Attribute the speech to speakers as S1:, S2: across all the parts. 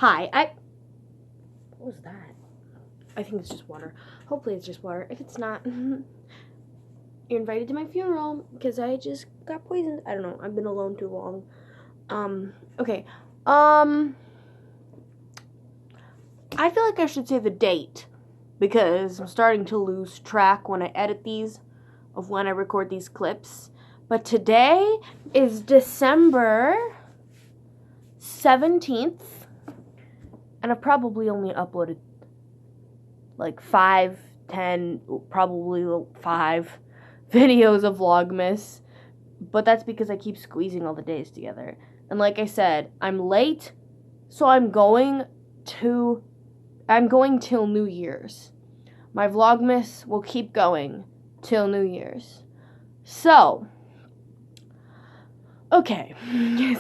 S1: Hi, what was that? I think it's just water. Hopefully it's just water. If it's not, you're invited to my funeral because I just got poisoned. I don't know. I've been alone too long. Okay. I feel like I should say the date because I'm starting to lose track when I edit these of when I record these clips. But today is December 17th, and I've probably only uploaded like 5, 10, probably 5 videos of Vlogmas, but that's because I keep squeezing all the days together. And like I said, I'm late, so I'm going till New Year's. My Vlogmas will keep going till New Year's. So, okay,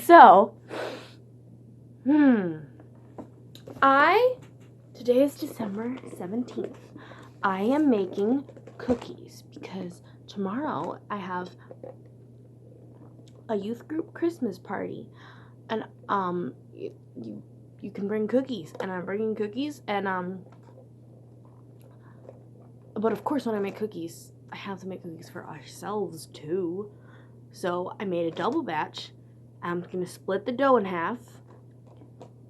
S1: so, today is December 17th. I am making cookies because tomorrow I have a youth group Christmas party, and you can bring cookies, and I'm bringing cookies, and but of course when I make cookies, I have to make cookies for ourselves too. So I made a double batch. I'm gonna split the dough in half,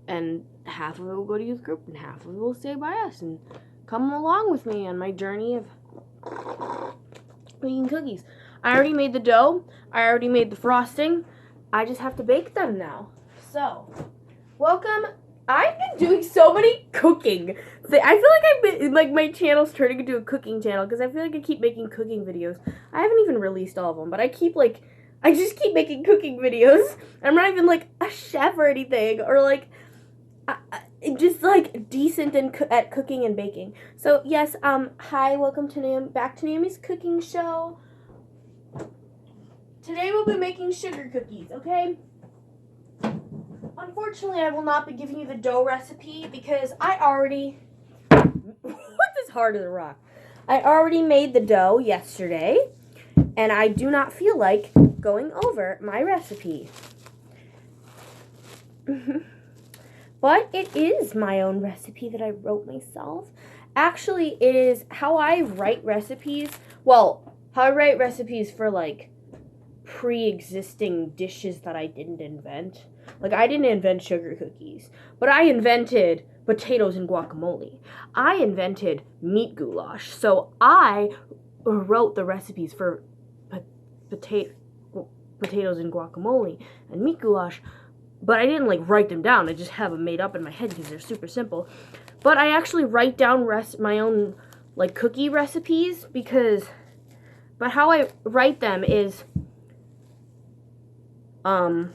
S1: and half of it will go to youth group, and half of it will stay by us, and come along with me on my journey of making cookies. I already made the dough. I already made the frosting. I just have to bake them now. So, welcome. I've been doing so many cooking. I feel like I've been, like, my channel's turning into a cooking channel because I feel like I keep making cooking videos. I haven't even released all of them, but I just keep making cooking videos. I'm not even, like, a chef or anything, or, like, just, like, decent at cooking and baking. So, yes, hi, welcome to back to Naomi's cooking show. Today we'll be making sugar cookies, okay? Unfortunately, I will not be giving you the dough recipe because I already... What is hard as a rock? I already made the dough yesterday, and I do not feel like going over my recipe. But it is my own recipe that I wrote myself. Actually, it is how I write recipes. Well, how I write recipes for, like, pre-existing dishes that I didn't invent. Like, I didn't invent sugar cookies, but I invented potatoes and guacamole. I invented meat goulash. So I wrote the recipes for potatoes and guacamole and meat goulash, but I didn't, like, write them down. I just have them made up in my head because they're super simple. But I actually write down my own, like, cookie recipes but how I write them is, oh,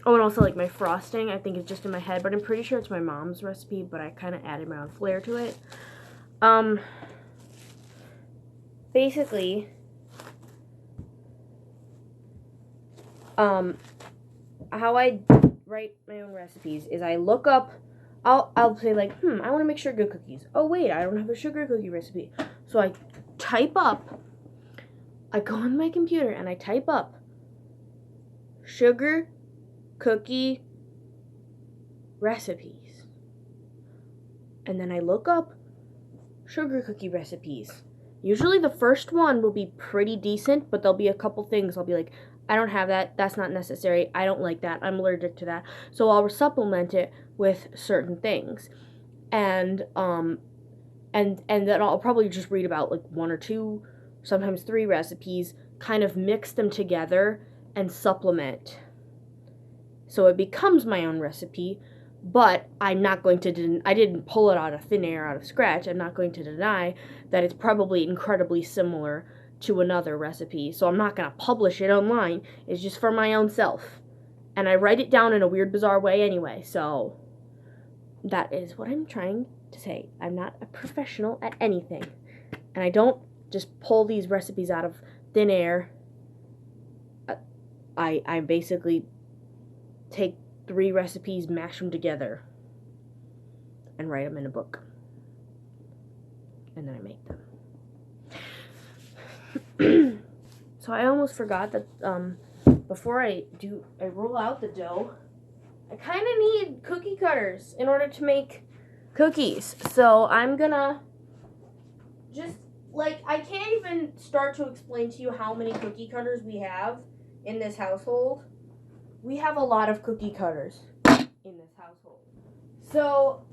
S1: and also, like, my frosting, I think is just in my head, but I'm pretty sure it's my mom's recipe, but I kind of added my own flair to it. Basically, how I write my own recipes is I look up, I'll say, like, I want to make sugar cookies. Oh, wait, I don't have a sugar cookie recipe. So I go on my computer and I type up sugar cookie recipes. And then I look up sugar cookie recipes. Usually the first one will be pretty decent, but there'll be a couple things I'll be like, I don't have that, that's not necessary, I don't like that, I'm allergic to that. So I'll supplement it with certain things. And then I'll probably just read about, like, 1 or 2, sometimes 3 recipes, kind of mix them together and supplement. So it becomes my own recipe, but I'm not going to, I didn't pull it out of thin air, out of scratch. I'm not going to deny that it's probably incredibly similar to another recipe. So I'm not going to publish it online. It's just for my own self. And I write it down in a weird, bizarre way anyway. So that is what I'm trying to say. I'm not a professional at anything. And I don't just pull these recipes out of thin air. I basically take 3 recipes, mash them together, and write them in a book. And then I make them. So I almost forgot that before I roll out the dough, I kind of need cookie cutters in order to make cookies. So I'm gonna just, like, I can't even start to explain to you how many cookie cutters we have in this household. We have a lot of cookie cutters in this household. So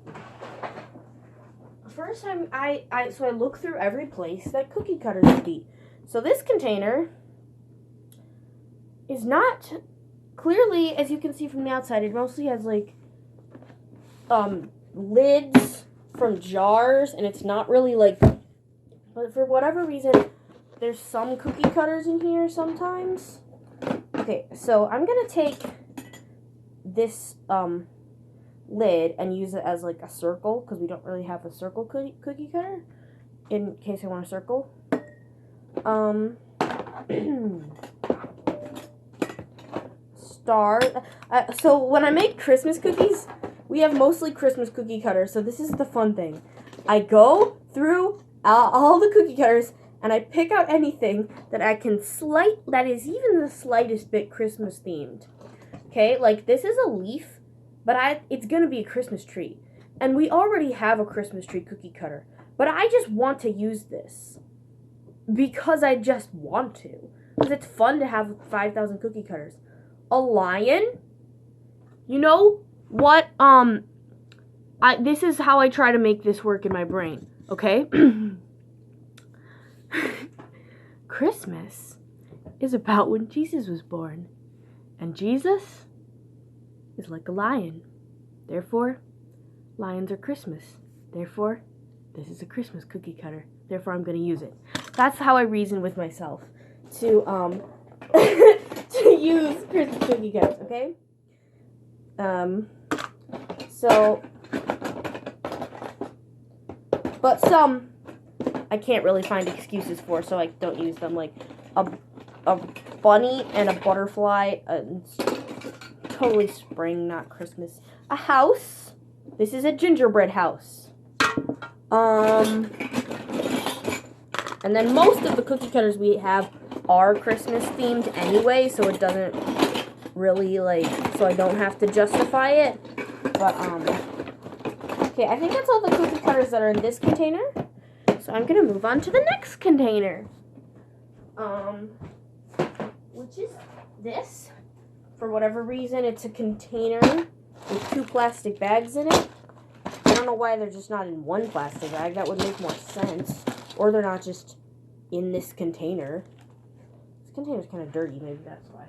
S1: first time I look through every place that cookie cutters would be. So this container is not clearly, as you can see from the outside, it mostly has like lids from jars, and it's not really like, but for whatever reason there's some cookie cutters in here sometimes. Okay, so I'm gonna take this lid and use it as like a circle, because we don't really have a circle cookie cutter in case I want to circle. Star. So when I make Christmas cookies, we have mostly Christmas cookie cutters, so this is the fun thing. I go through all the cookie cutters and I pick out anything that I can that is even the slightest bit Christmas themed. Okay, like this is a leaf, but it's gonna be a Christmas tree. And we already have a Christmas tree cookie cutter. But I just want to use this. Because I just want to. Because it's fun to have 5,000 cookie cutters. A lion? You know what, this is how I try to make this work in my brain, okay? Christmas is about when Jesus was born. And Jesus is like a lion. Therefore, lions are Christmas. Therefore, this is a Christmas cookie cutter. Therefore, I'm going to use it. That's how I reason with myself to to use Christmas cookie cutters, okay? So, but some I can't really find excuses for, so I don't use them, like a bunny and a butterfly, totally spring, not Christmas. A house. This is a gingerbread house. And then most of the cookie cutters we have are Christmas themed anyway, so it doesn't really, like, so I don't have to justify it. But, okay, I think that's all the cookie cutters that are in this container. So I'm gonna move on to the next container. Which is this. For whatever reason, it's a container with 2 plastic bags in it. I don't know why they're just not in 1 plastic bag. That would make more sense. Or they're not just in this container. This container's kind of dirty, maybe that's why.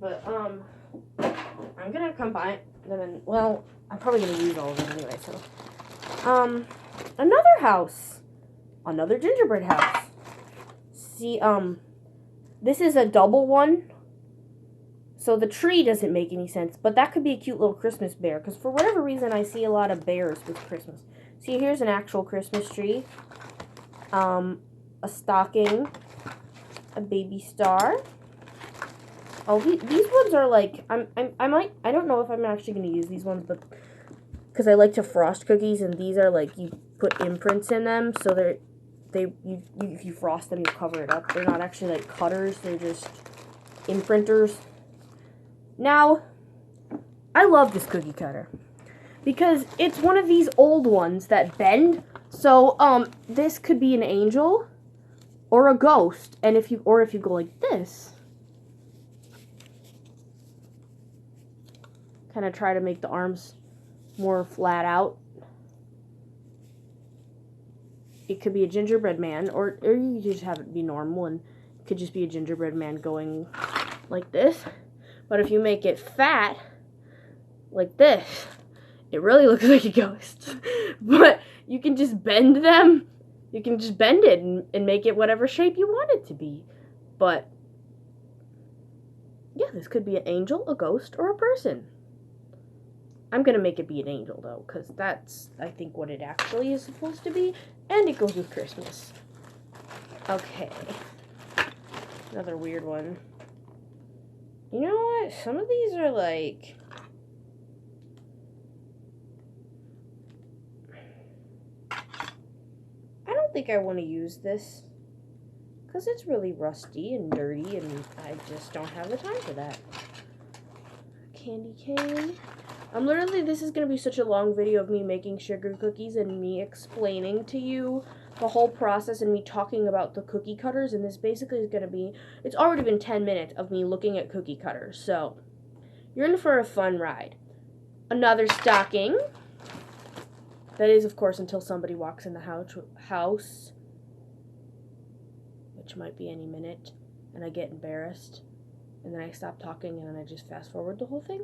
S1: But, I'm gonna combine them in, well, I'm probably gonna use all of them anyway, so. Another house. Another gingerbread house. See, this is a double one. So the tree doesn't make any sense, but that could be a cute little Christmas bear, because for whatever reason I see a lot of bears with Christmas. See, here's an actual Christmas tree. A stocking. A baby star. Oh, these ones are like, I don't know if I'm actually going to use these ones, but because I like to frost cookies, and these are like, you put imprints in them, so if you frost them, you cover it up. They're not actually like cutters, they're just imprinters. Now, I love this cookie cutter because it's one of these old ones that bend. So, this could be an angel or a ghost, and if you go like this, kind of try to make the arms more flat out. It could be a gingerbread man, or you could just have it be normal, and it could just be a gingerbread man going like this. But if you make it fat, like this, it really looks like a ghost. But you can just bend them. You can just bend it and make it whatever shape you want it to be. But, yeah, this could be an angel, a ghost, or a person. I'm going to make it be an angel, though, because that's, I think, what it actually is supposed to be. And it goes with Christmas. Okay. Another weird one. You know what? Some of these are like... I don't think I want to use this. Because it's really rusty and dirty, and I just don't have the time for that. Candy cane. This is going to be such a long video of me making sugar cookies and me explaining to you the whole process and me talking about the cookie cutters. And this basically is going to be, it's already been 10 minutes of me looking at cookie cutters. So, you're in for a fun ride. Another stocking. That is, of course, until somebody walks in the house, which might be any minute, and I get embarrassed. And then I stop talking and then I just fast forward the whole thing.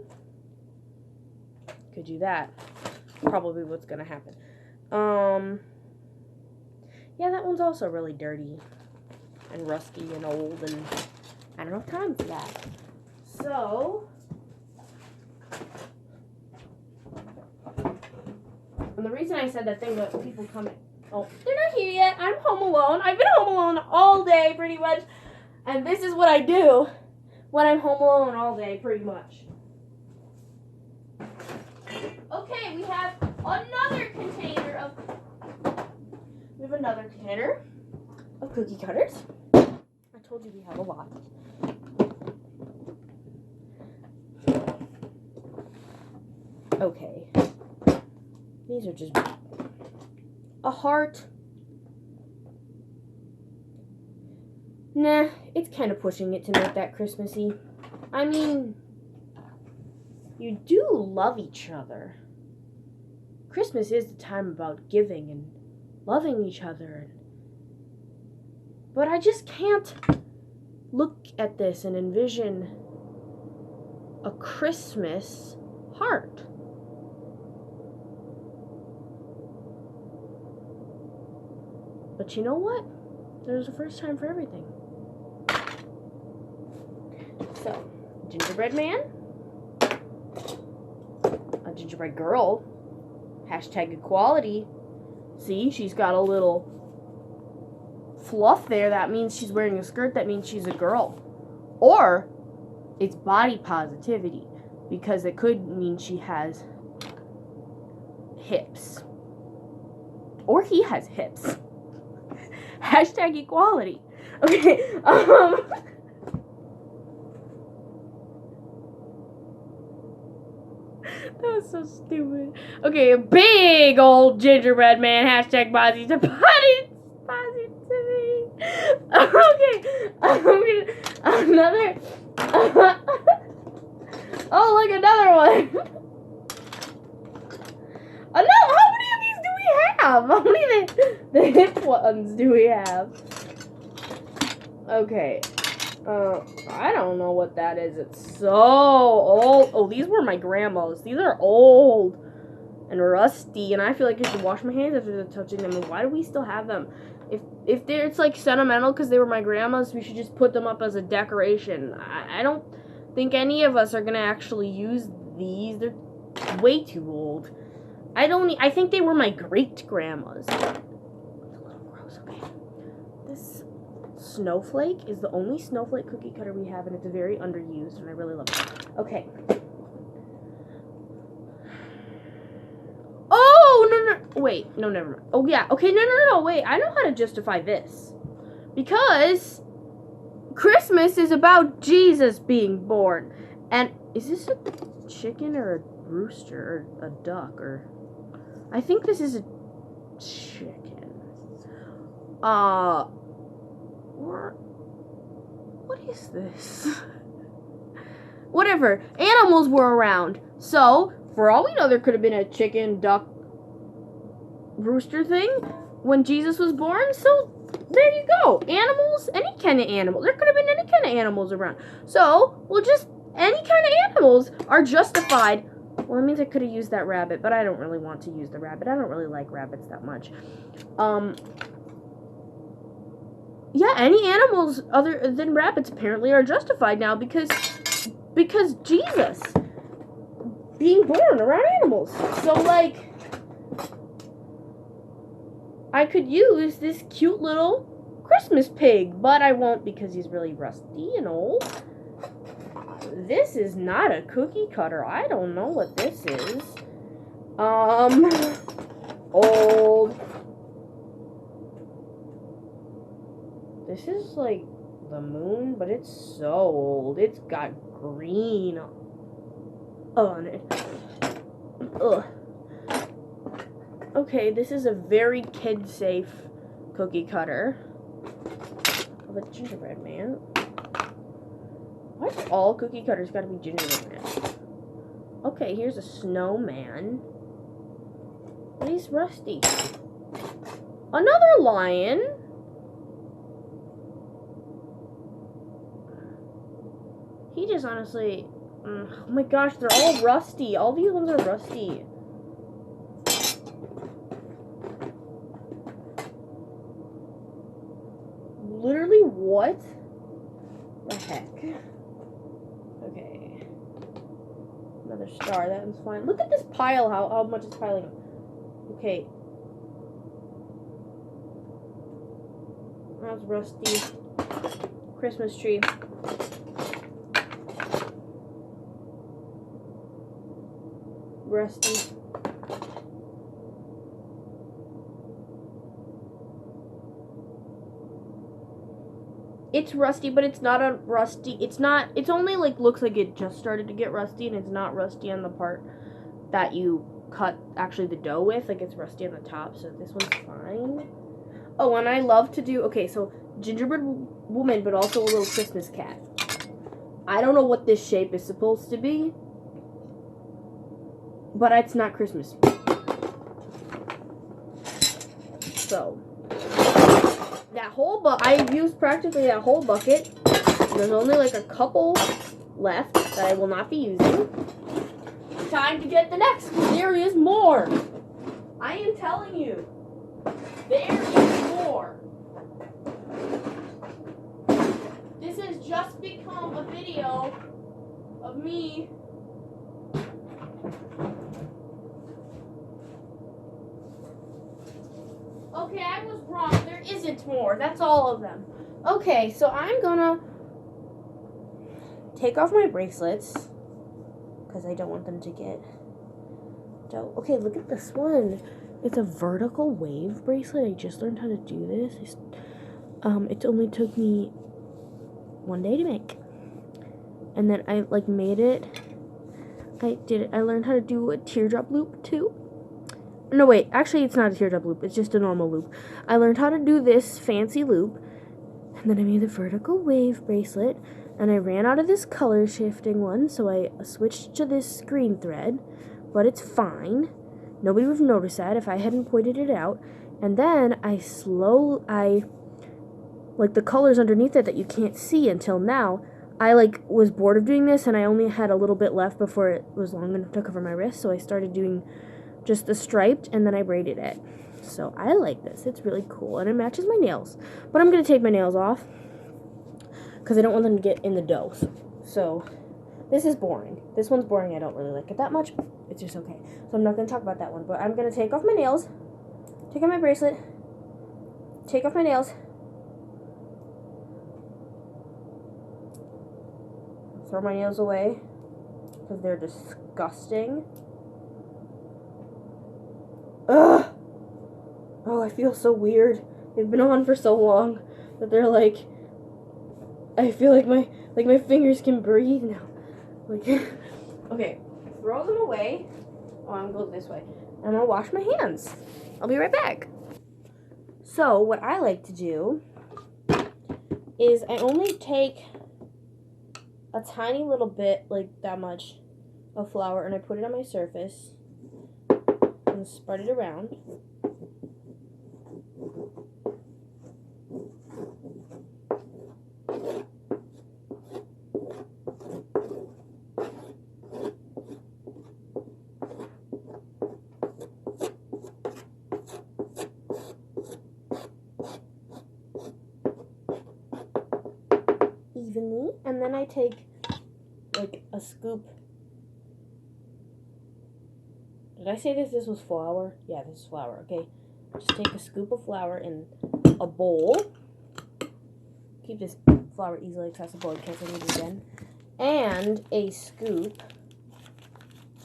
S1: Could do that. Probably what's gonna happen. Yeah, that one's also really dirty and rusty and old, and I don't have time for that. So, and the reason I said that thing about people coming, oh, they're not here yet. I'm home alone. I've been home alone all day, pretty much. And this is what I do when I'm home alone all day, pretty much. Okay, we have another container of cookie cutters. I told you we have a lot. Okay. These are just a heart. Nah, it's kind of pushing it to make that Christmassy. I mean, you do love each other. Christmas is the time about giving and loving each other. But I just can't look at this and envision a Christmas heart. But you know what? There's a first time for everything. So, gingerbread man, a gingerbread girl, hashtag equality. See, she's got a little fluff there. That means she's wearing a skirt. That means she's a girl. Or it's body positivity, because it could mean she has hips. Or he has hips. Hashtag equality. Okay, that was so stupid. Okay, a big old gingerbread man. Hashtag positivity. Okay, another. Oh, look, another one. Oh, no, how many of these do we have? How many of the hip ones do we have? Okay. I don't know what that is. It's so old. Oh, these were my grandma's. These are old and rusty, and I feel like I should wash my hands after touching them. And why do we still have them? If it's like sentimental because they were my grandma's, we should just put them up as a decoration. I don't think any of us are gonna actually use these. They're way too old. I think they were my great grandma's. It's a little gross. Okay. This snowflake is the only snowflake cookie cutter we have, and it's very underused, and I really love it. Okay. Oh, no. Wait, no, never mind. Oh, yeah. Okay, no. Wait, I know how to justify this. Because Christmas is about Jesus being born. And is this a chicken or a rooster or a duck? Or I think this is a chicken. What is this? Whatever. Animals were around. So, for all we know, there could have been a chicken, duck, rooster thing when Jesus was born. So, there you go. Animals, any kind of animal. There could have been any kind of animals around. So, any kind of animals are justified. Well, it means I could have used that rabbit, but I don't really want to use the rabbit. I don't really like rabbits that much. Yeah, any animals other than rabbits apparently are justified now because Jesus being born around animals. So, like, I could use this cute little Christmas pig, but I won't because he's really rusty and old. This is not a cookie cutter. I don't know what this is. Old. This is like the moon, but it's so old. It's got green on it. Ugh. Okay, this is a very kid-safe cookie cutter of a gingerbread man. Why do all cookie cutters gotta be gingerbread man? Okay, here's a snowman. And he's rusty. Another lion. He just honestly... oh my gosh, they're all rusty. All these ones are rusty. Literally, what the heck? Okay. Another star, that one's fine. Look at this pile, how much it's piling up. Okay. That's rusty. Christmas tree. Rusty. It's rusty, but it's not a rusty. It's only like looks like it just started to get rusty, and it's not rusty on the part that you cut actually the dough with. Like, it's rusty on the top, so this one's fine. Oh, and I love to do, okay, so gingerbread woman, but also a little Christmas cat. I don't know what this shape is supposed to be, but it's not Christmas. So, that whole I used practically that whole bucket. There's only like a couple left that I will not be using. Time to get the next. There is more. I am telling you. There is more. This has just become a video of me okay, I was wrong. There isn't more. That's all of them. Okay, so I'm gonna take off my bracelets because I don't want them to get dough. Okay, look at this one. It's a vertical wave bracelet. I just learned how to do this. It only took me 1 day to make. And then I like made it. I learned how to do a teardrop loop too. No, wait, actually it's not a teardrop loop, it's just a normal loop. I learned how to do this fancy loop, and then I made the vertical wave bracelet, and I ran out of this color shifting one, so I switched to this green thread, but it's fine. Nobody would have noticed that if I hadn't pointed it out. And then like the colors underneath it that you can't see until now, I like was bored of doing this, and I only had a little bit left before it was long enough to cover my wrist, so I started doing just the striped, and then I braided it. So I like this. It's really cool, and it matches my nails. But I'm going to take my nails off because I don't want them to get in the dough. So this is boring. This one's boring. I don't really like it that much. It's just okay. So I'm not going to talk about that one. But I'm going to take off my nails, take off my bracelet, take off my nails, throw my nails away because they're disgusting. Ugh! Oh, I feel so weird. They've been on for so long that they're like, I feel like my fingers can breathe now. Like, okay, throw them away. Oh, I'm going this way. I'm gonna wash my hands. I'll be right back. So, what I like to do is I only take a tiny little bit, like that much, of flour, and I put it on my surface and spread it around. Evenly, and then I take like a scoop. Did I say this was flour? Yeah, this is flour, okay. Just take a scoop of flour in a bowl. Keep this flour easily accessible in case I need it again. And a scoop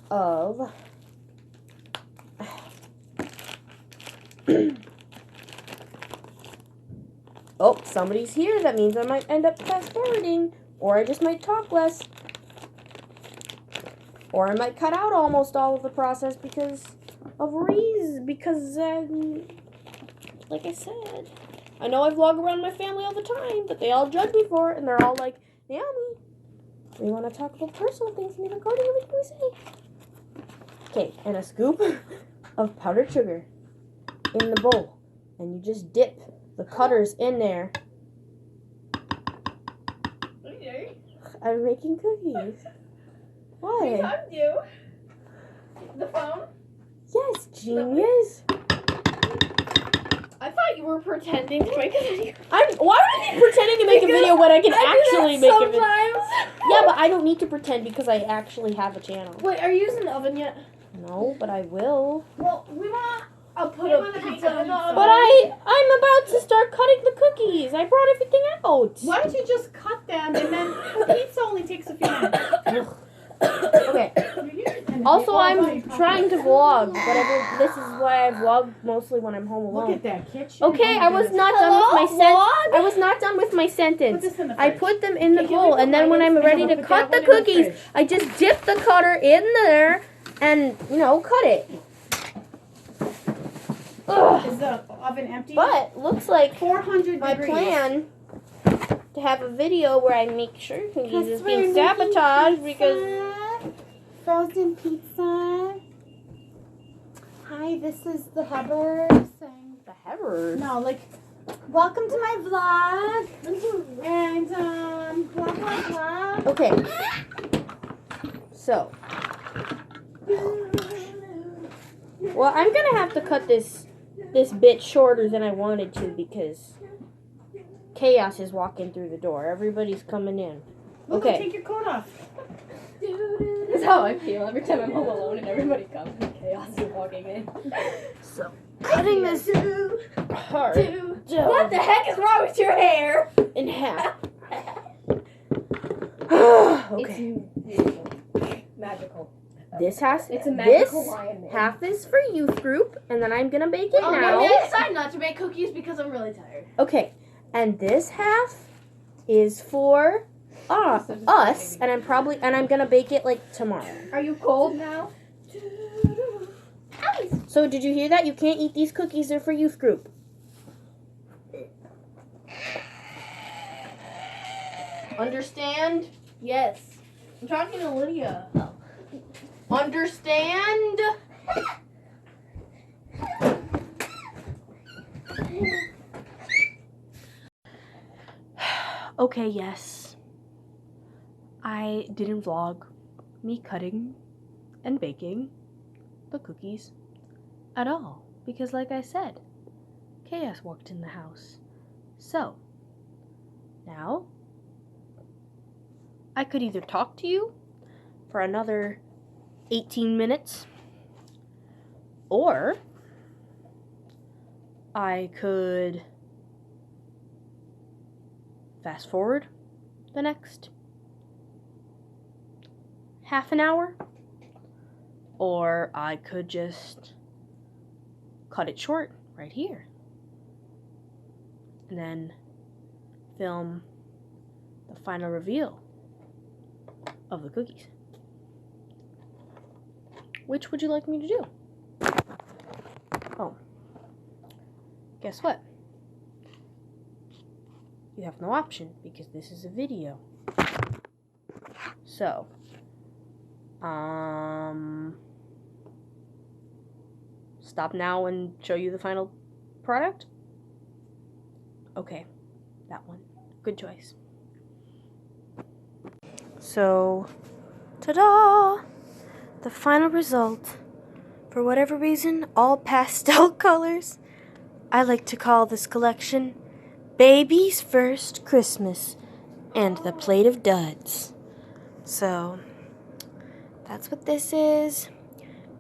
S1: of oh, somebody's here. That means I might end up fast forwarding, or I just might talk less. Or I might cut out almost all of the process because like I said, I know I vlog around my family all the time, but they all judge me for it, and they're all like, Naomi, we want to talk about personal things in the recording, everything we say. Okay, and a scoop of powdered sugar in the bowl, and you just dip the cutters in there. I'm making cookies. Why?
S2: We hugged you. The phone?
S1: Yes, genius.
S2: I thought you were pretending to make a video.
S1: Why would I be pretending to make a video when I can actually make a video?
S2: Sometimes.
S1: Yeah, but I don't need to pretend because I actually have a channel.
S2: Wait, are you using the oven yet?
S1: No, but I will.
S2: Well, we want to put a pizza in the oven.
S1: But I'm about to start cutting the cookies. I brought everything out.
S3: Why don't you just cut them and then the pizza only takes a few minutes.
S1: Okay. Also, I'm trying to vlog, but this is why I vlog mostly when I'm home alone.
S3: Look at that kitchen.
S1: Okay, I was not done with my I was not done with my sentence.
S3: Put this in the
S1: I
S3: fridge.
S1: put them in the
S3: Okay, can
S1: bowl,
S3: we
S1: and then when I'm
S3: put
S1: ready to
S3: that
S1: cut the
S3: one in the
S1: cookies,
S3: fridge?
S1: I just dip the cutter in there and, cut it. Ugh.
S3: Is the oven empty?
S1: But looks like
S3: 400
S1: my
S3: degrees.
S1: plan to have a video where I make sure cookies is being sabotaged because
S3: Frozen pizza. Hi, this is the Hubbard saying.
S1: the Hebbers.
S3: No, like, welcome to my vlog. And, blah, blah, blah.
S1: Okay. So. Well, I'm gonna have to cut this bit shorter than I wanted to because chaos is walking through the door. Everybody's coming in.
S3: Look,
S1: Okay.
S3: take your coat off.
S2: That's how I feel every time I'm home alone and everybody comes and chaos is walking in.
S1: So, cutting this part
S2: What the heck is wrong with your hair?
S1: in half. Okay.
S2: It's beautiful. Magical.
S1: This has
S2: It's a
S1: this
S2: magical lion man.
S1: half is for youth group, and then I'm gonna bake it
S2: Oh,
S1: now.
S2: maybe I decided not to make cookies because I'm really tired.
S1: Okay, and this half is for us, and I'm gonna bake it like tomorrow.
S2: Are you cold now?
S1: So did you hear that? You can't eat these cookies. They're for youth group. Understand?
S2: Yes. I'm talking to Lydia.
S1: Understand? Okay, yes. I didn't vlog me cutting and baking the cookies at all because, like I said, chaos walked in the house. So, now I could either talk to you for another 18 minutes, or I could fast forward the next half an hour, or I could just cut it short right here and then film the final reveal of the cookies. Which would you like me to do? Oh, guess what? You have no option because this is a video. So, stop now and show you the final product? Okay, that one. Good choice. So, ta-da! The final result. For whatever reason, all pastel colors. I like to call this collection Baby's First Christmas and the Plate of Duds. So, that's what this is.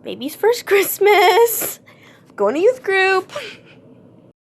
S1: Baby's First Christmas. Going to youth group.